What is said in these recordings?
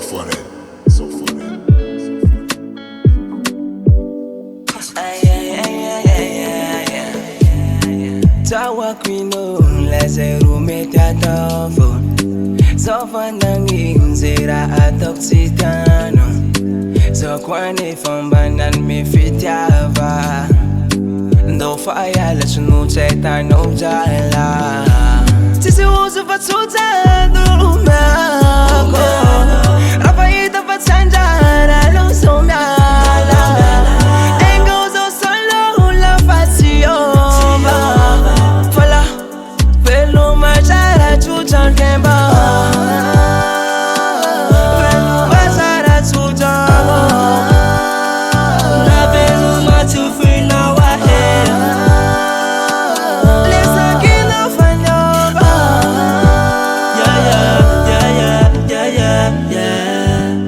SAFAREL. Tawa kwino lazero mety atavo Zova nangin zera atako tsy tano Zao koa nefa mbanany mifitiava Ndao fa hialatsy no tsy ahitanao drala Tsisy ozo fa tsotsado miako Raha fahita fa tsy andrara loso miala Engo zao solo lafa tsy ova Voilà, velo majara tsotsany Kemba Velo majara tsotsany Na velo matufina wahe Lesa kina fanyoba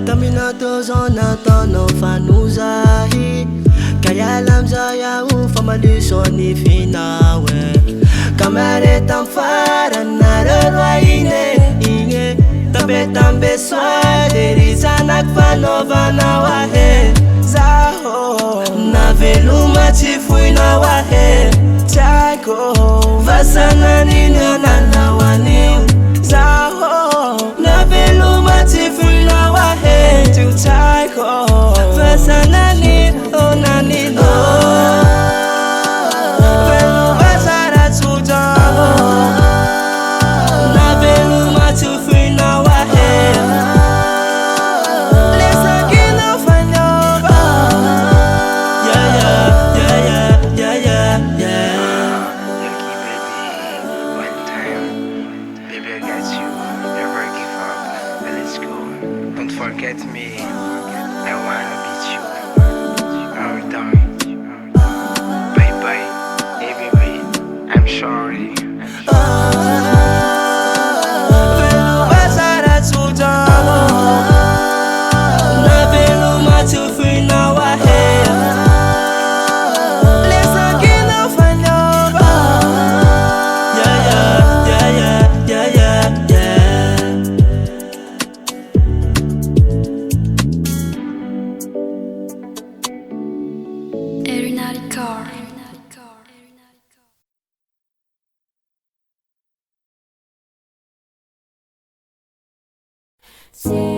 Kamina 2 ans natano fanuzahi Kaya lamzaya ufamalisoni finawe Kamare tamfara nararwa ine Tambe swade rizanak fanova na wahe Zaho Na velu matifui na wahe Taiko Vasana nina na wani Zaho Na velu matifui na wahe Taiko Vasana nina na nina Velo majara tsotsany Na velu matifui na wahe Lesa kina fanyoba One time, baby, I got you. Never give up. Let's go. Don't forget me. I wanna beat you. All done. Bye bye. Hey baby, I'm sorry. Velo majara tsotsany Na velu matifui na wahe Lesa kina fanyoba Aeronautic car. See